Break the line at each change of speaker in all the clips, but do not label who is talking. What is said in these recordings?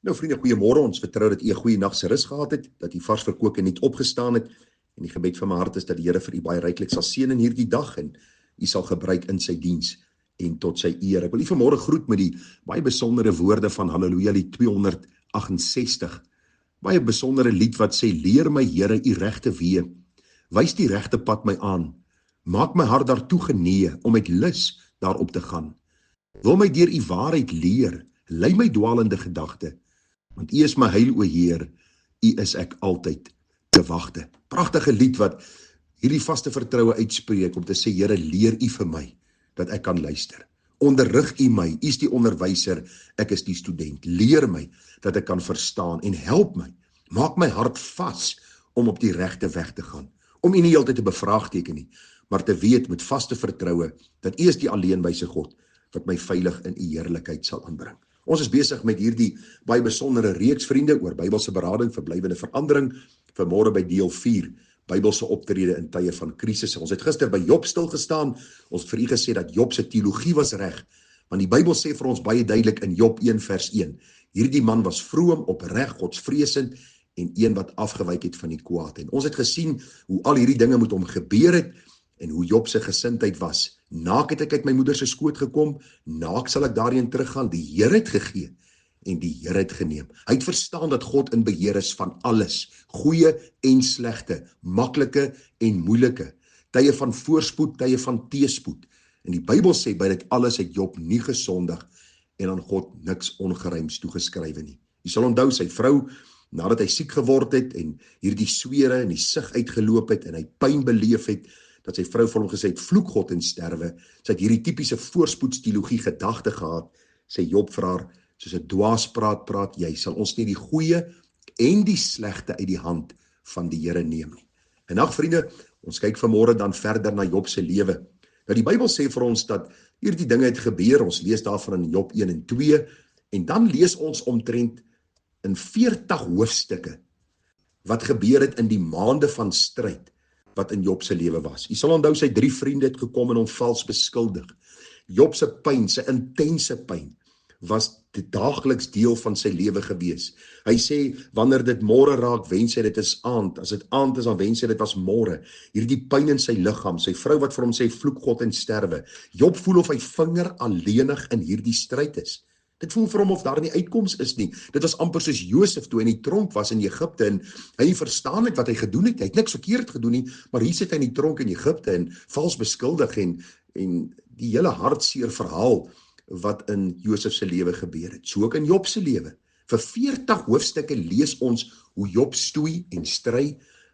Nou vriende, goeiemôre. Ons vertrou dat u 'n goeie nag se rus gehad het, dat u vars verkoop en nuut opgestaan het. En die gebed van my hart is dat die Here vir u baie ryklik sal seën in hierdie dag en u sal gebruik in sy diens en tot sy eer. Ek wil u vanmôre groet met die baie besondere woorde van Halleluja lied 268. Baie besondere lied wat sê: leer my Here u regte weë, wys die regte pad my aan, maak my hart daartoe genee om met lus daarop te gaan. Wil my deur u waarheid leer, lei my dwaalende gedagte, want u is my heil, o Heer, u is ek altyd te wagte. Pragtige lied wat hierdie vaste vertroue uitspreek om te sê: Here, leer u vir my dat ek kan luister. Onderrig u my, u is die onderwyser, ek is die student. Leer my dat ek kan verstaan en help my. Maak my hart vas om op die regte weg te gaan. Om u nie heeltyd te bevraagteken nie, maar te weet met vaste vertroue dat u is die alleenwyse God wat my veilig in u heerlikheid sal aanbring. Ons is besig met hierdie baie besondere reeks, vriende, oor Bybelse berading vir blywende verandering. Vanmôre by deel 4, Bybelse optrede in tye van krisis. Ons het gister by Job stilgestaan. Ons het vir u gesê dat Job se teologie was reg, want die Bybel sê vir ons baie duidelik in Job 1 vers 1, hierdie man was vroom, opreg, godsvreesend en een wat afgewyk het van die kwaad. En ons het gesien hoe al hierdie dinge met hom gebeur het en hoe Job se gesindheid was. Naak het ek uit my moeder se skoot gekom, naak sal ek daarheen teruggaan. Die Here het gegee en die Here het geneem. Hy het verstaan dat God in beheer is van alles, goeie en slegte, maklike en moeilike, tye van voorspoed, tye van teëspoed. En die Bybel sê by dit alles het Job nie gesondig en aan God niks ongeruims toegeskrywe nie. Jy sal onthou sy vrou, nadat hy siek geword het en hierdie swere en die sig uitgeloop het en hy pyn beleef het, dat sy vrou vir hom gesê het: vloek God en sterwe. Sy het hierdie tipiese voorspoedsteologie gedagte gehad. Sê Job vir haar: soos 'n dwaas praat jy, sal ons nie die goeie en die slegte uit die hand van die Here neem nie. En ag vriende, ons kyk vanmôre dan verder na Job se lewe. Nou die Bybel sê vir ons dat hierdie dinge het gebeur. Ons lees daarvan in Job 1 en 2 en dan lees ons omtrent in 40 hoofstukke wat gebeur het in die maande van stryd wat in Job se lewe was. Jy sal onthou sy 3 vriende het gekom en hom vals beskuldig. Job se pyn, sy intense pyn, was die daagliks deel van sy lewe gewees. Hy sê, wanneer dit môre raak, wens hy dit is aand. As dit aand is, dan wens hy dit was môre. Hierdie pyn in sy liggaam, sy vrou wat vir hom sê, vloek God en sterwe. Job voel of hy vinger alleenig in hierdie stryd is. Dit voel vir hom of daar nie uitkoms is nie. Dit was amper soos Josef toe in die tronk was in Egipte en hy verstaan net wat hy gedoen het. Hy het niks verkeerd gedoen nie, maar hier sit hy in die tronk in Egipte en vals beskuldig en die hele hartseer verhaal wat in Josef se lewe gebeur het. So ook in Job se lewe. Vir 40 hoofstukke lees ons hoe Job stoei en stry.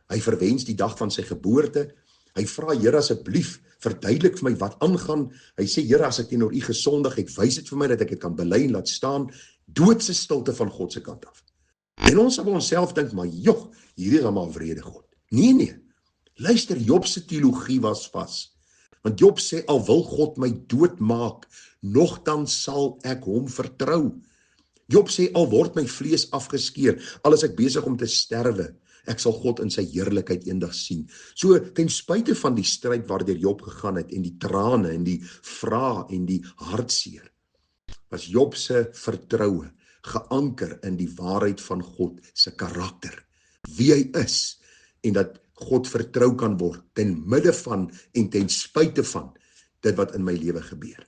Hy verwens die dag van sy geboorte. Hy vra: Here, asseblief, verduidelik vir my wat aangaan. Hy sê: Here, as ek teenoor u gesondig het, wys dit vir my dat ek dit kan bely en laat staan. Doodse stilte van God se kant af. En ons sal by onsself dink, maar joh, hierdie is almal wrede God. Nee. Luister, Job se teologie was vas. Want Job sê: al wil God my doodmaak, nogtans sal ek hom vertrou. Job sê: al word my vlees afgeskeer, al is ek besig om te sterwe, ek sal God in sy heerlikheid eendag sien. So, ten spyte van die stryd waardeur Job gegaan het, en die trane, en die vrae, en die hartseer, was Job se vertroue geanker in die waarheid van God se karakter, wie hy is, en dat God vertrou kan word, ten midde van, en ten spyte van, dit wat in my lewe gebeur.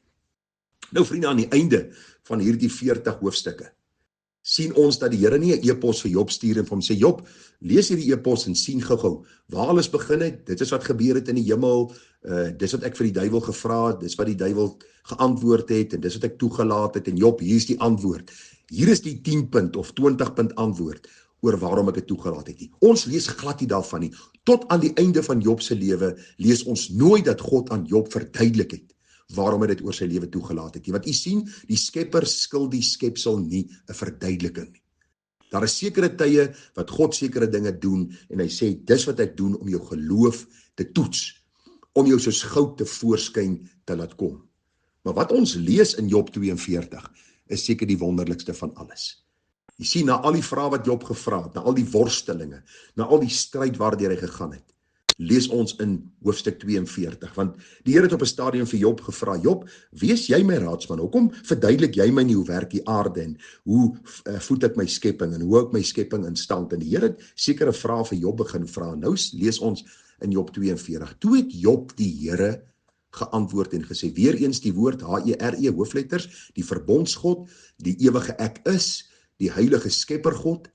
Nou vriende, aan die einde van hierdie 40 hoofstukke, sien ons dat die Here nie 'n e-pos vir Job stuur en vir hom sê: Job, lees hierdie e-pos en sien gou-gou waar alles begin het, dit is wat gebeur het in die hemel, dis wat ek vir die duiwel gevra het, dis wat die duiwel geantwoord het, en dis wat ek toegelaat het, en Job, hier is die antwoord. Hier is die 10 punt of 20 punt antwoord oor waarom ek dit toegelaat het nie. Ons lees glad nie daarvan nie. Tot aan die einde van Job se lewe lees ons nooit dat God aan Job verduidelik het waarom hy dit oor sy lewe toegelaat het nie. Want u sien, die Skepper skuld die skepsel nie 'n verduideliking nie. Daar is sekere tye wat God sekere dinge doen en hy sê: dis wat ek doen om jou geloof te toets, om jou soos goud te voorskyn te laat kom. Maar wat ons lees in Job 42 is seker die wonderlikste van alles. Jy sien, na al die vrae wat Job gevra het, na al die worstelinge, na al die stryd waardeur hy gegaan het, lees ons in hoofstuk 42, want die Here het op 'n stadium vir Job gevra, Job, wees jy my raadsman, hoekom verduidelik jy my nie hoe werk die aarde en hoe voed ek my skepping en hoe hou ek my skepping in stand? En die Here het sekere vrae vir Job begin vra. Nou lees ons in Job 42. Toe het Job die Here geantwoord en gesê, weer eens die woord H-E-R-E, hoofletters, die verbondsgod, die ewige ek is, die heilige skeppergod,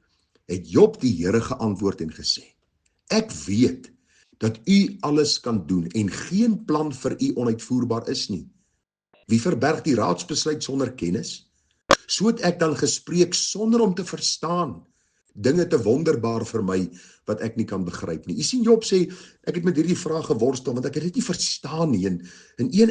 het Job die Here geantwoord en gesê, ek weet dat u alles kan doen en geen plan vir u onuitvoerbaar is nie. Wie verberg die raadsbesluit sonder kennis? So het ek dan gespreek sonder om te verstaan, dinge te wonderbaar vir my wat ek nie kan begryp nie. U sien, Job sê, ek het met hierdie vraag geworstel, want ek het dit nie verstaan nie, en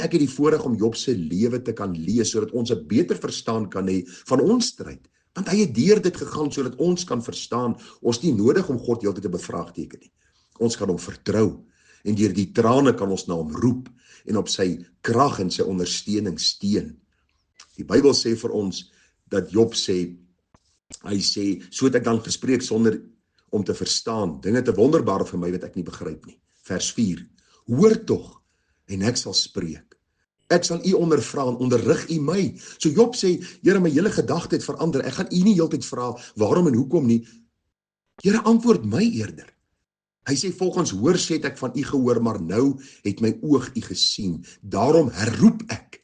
ek het die voorreg om Job se lewe te kan lees, sodat ons 'n beter verstaan kan hê van ons stryd, want hy het deur dit gegaan, sodat ons kan verstaan, ons nie nodig om God heeltyd te bevraagteken nie. Ons kan hom vertrou, en deur die trane kan ons na hom roep, en op sy krag en sy ondersteuning steun. Die Bybel sê vir ons, dat Job sê, hy sê, so het ek dan gespreek sonder om te verstaan, dinge te wonderbaar vir my wat ek nie begryp nie. Vers 4, hoor tog, en ek sal spreek. Ek sal u ondervra en onderrig u my. So Job sê, Here, my hele gedagte het verander, ek gaan u nie heeltyd vra, waarom en hoekom nie. Here, antwoord my eerder. Hy sê, volgens hoor sê het ek van u gehoor, maar nou het my oog u gesien. Daarom herroep ek,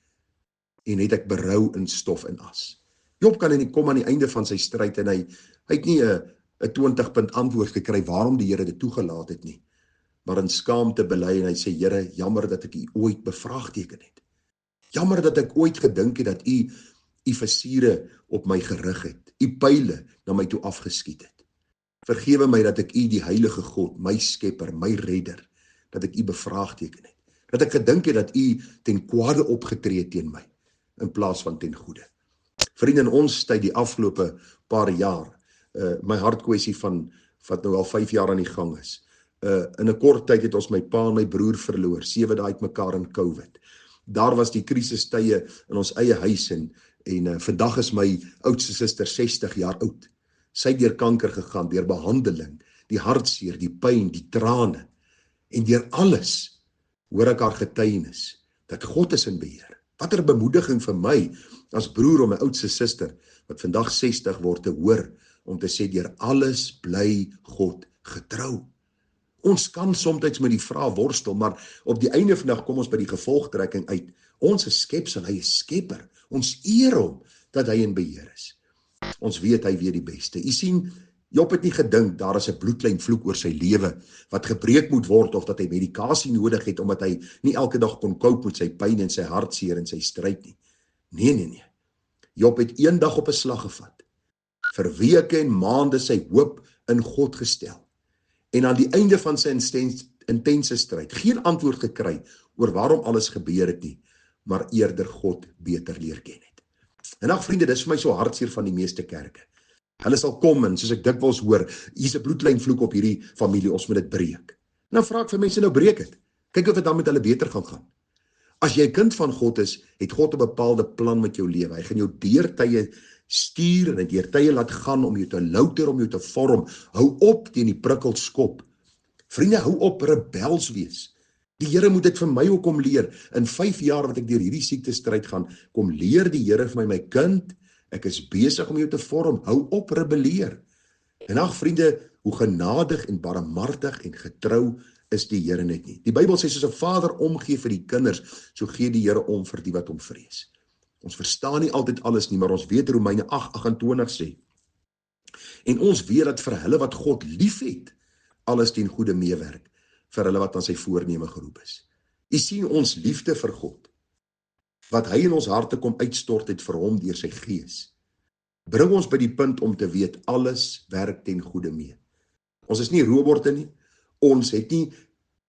en het ek berou in stof en as. Job kan kom aan die einde van sy stryd, en hy het nie 'n 20-punt antwoord gekry waarom die Here dit toegelaat het nie, maar in skaamte bely, en hy sê, Here, jammer dat ek u ooit bevraagteken het. Jammer dat ek ooit gedink het dat u visiere op my gerig het, u pyle na my toe afgeskiet het. Vergewe my dat ek u, die heilige God, my skepper, my redder, dat ek u bevraagteken het. Dat ek gedink het dat u ten kwade opgetree teen my, in plaas van ten goeie. Vriende, in ons tyd, die afgelope paar jaar, my hartkwessie van wat nou al 5 jaar aan die gang is. In 'n kort tyd het ons my pa en my broer verloor, 7 dae uit mekaar in COVID. Daar was die krisistye in ons eie huis, en vandag is my oudste suster 60 jaar oud. Sy het deur kanker gegaan, deur behandeling, die hartseer, die pyn, die trane, en deur alles hoor ek haar getuienis, dat God is in beheer. Wat 'n bemoediging vir my, as broer om my oudste suster, wat vandag 60 word, te hoor, om te sê, deur alles bly God getrou. Ons kan soms met die vraag worstel, maar op die einde van die dag kom ons by die gevolgtrekking uit. Ons is skepsel, hy is skepper. Ons eer hom, dat hy in beheer is. Ons weet hy weet die beste. U sien, Job het nie gedink, daar is 'n bloedlyn vloek oor sy lewe, wat gebreek moet word, of dat hy medikasie nodig het, omdat hy nie elke dag kon cope met sy pyn en sy hartseer en sy stryd nie. Nee. Job het een dag op 'n slag gevat, vir weke en maande sy hoop in God gestel, en aan die einde van sy intense stryd, geen antwoord gekry oor waarom alles gebeur het nie, maar eerder God beter leer ken het. En ag vriende, dis vir my so hartseer van die meeste kerke. Hulle sal kom, en soos ek dikwels hoor, hier's 'n bloedlynvloek op hierdie familie, ons moet dit breek. Nou vra ek vir mense, nou breek het. Kyk of dit dan met hulle beter gaan. As jy 'n kind van God is, het God 'n bepaalde plan met jou lewe. Hy gaan jou deur tye stuur, en deur tye laat gaan, om jou te louter, om jou te vorm. Hou op teen die prikkels skop. Vriende, hou op rebels wees. Die Here moet dit vir my ook kom leer. In 5 jaar wat ek deur hierdie siekte stryd gaan, kom leer die Here vir my kind, ek is besig om jou te vorm, hou op rebelleer. En ag vriende, hoe genadig en barmhartig en getrou is die Here net nie. Die Bybel sê, soos 'n vader omgee vir die kinders, so gee die Here om vir die wat hom vrees. Ons verstaan nie altyd alles nie, maar ons weet Romeine 8:28 sê, en ons weet dat vir hulle wat God liefhet, alles ten goeie meewerk, vir hulle wat aan sy voorneme geroep is. U sien ons liefde vir God, wat hy in ons harte kom uitstort het vir hom deur sy gees, bring ons by die punt om te weet, alles werk ten goeie mee. Ons is nie robotte nie, ons het nie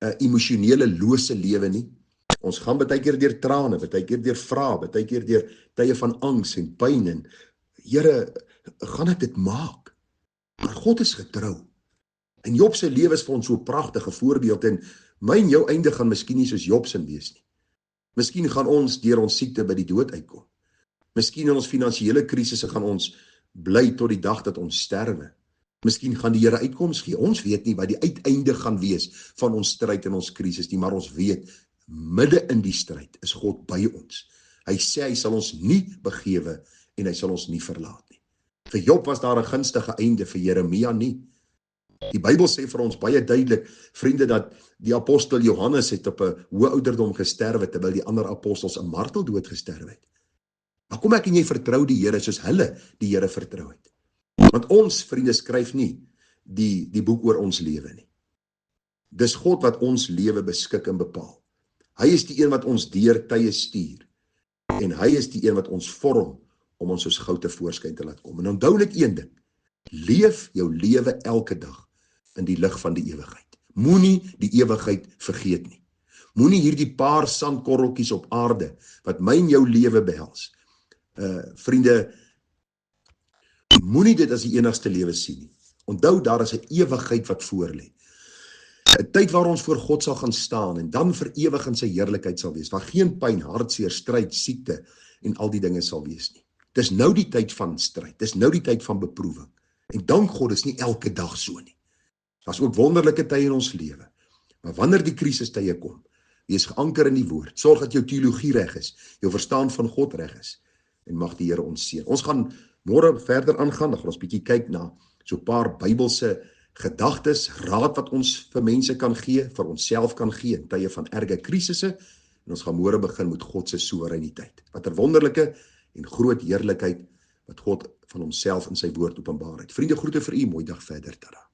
'n emosionele lose lewe nie. Ons gaan baie keer deur trane, baie keer deur vrae, baie keer deur tye van angs en pyn, en Here, gaan ek dit maak? Maar God is getrou. En Job se lewe is vir ons so 'n pragtige voorbeeld, en my en jou einde gaan miskien nie soos Job se wees nie. Miskien gaan ons deur ons siekte by die dood uitkom. Miskien in ons finansiële krisisse gaan ons bly tot die dag dat ons sterwe. Miskien gaan die Here uitkoms gee. Ons weet nie wat die uiteinde gaan wees van ons stryd en ons krisis nie, maar ons weet, midde in die stryd is God by ons. Hy sê hy sal ons nie begewe en hy sal ons nie verlaat nie. Vir Job was daar 'n gunstige einde, vir Jeremia nie. Die Bybel sê vir ons baie duidelik, vriende, dat die apostel Johannes het op 'n hoë ouderdom gesterwe, terwyl die ander apostels 'n marteldood gesterwe het. Maar kom ek en jy vertrou die Here soos hulle die Here vertrou het. Want ons, vriende, skryf nie die boek oor ons lewe nie. Dis God wat ons lewe beskik en bepaal. Hy is die een wat ons deur tye stuur. En hy is die een wat ons vorm om ons soos goud te voorskyn te laat kom. En onthou net een ding, leef jou lewe elke dag in die lig van die ewigheid. Moenie die ewigheid vergeet nie. Moenie hierdie paar sandkorreltjies op aarde, wat my en jou lewe behels. Vriende, moenie dit as die enigste lewe sien nie. Onthou, daar is 'n ewigheid wat voor lê. 'n Tyd waar ons voor God sal gaan staan en dan vir ewig in sy heerlikheid sal wees, waar geen pyn, hartseer, stryd, siekte en al die dinge sal wees nie. Dis nou die tyd van stryd, dis nou die tyd van beproewing. En dank God is nie elke dag so nie. Daar's ook wonderlike tye in ons lewe. Maar wanneer die krisistye kom, wees geanker in die woord. Sorg dat jou teologie reg is, jou verstaan van God reg is. En mag die Here ons seën. Ons gaan môre verder aangaan, dan gaan ons bietjie kyk na so 'n paar Bybelse gedagtes, raad wat ons vir mense kan gee, vir onsself kan gee in tye van erge krisisse. En ons gaan môre begin met God se soewereiniteit. Wat 'n wonderlike en groot heerlikheid wat God van homself in sy woord openbaar het. Vriende, groete vir u, mooi dag verder. Tada.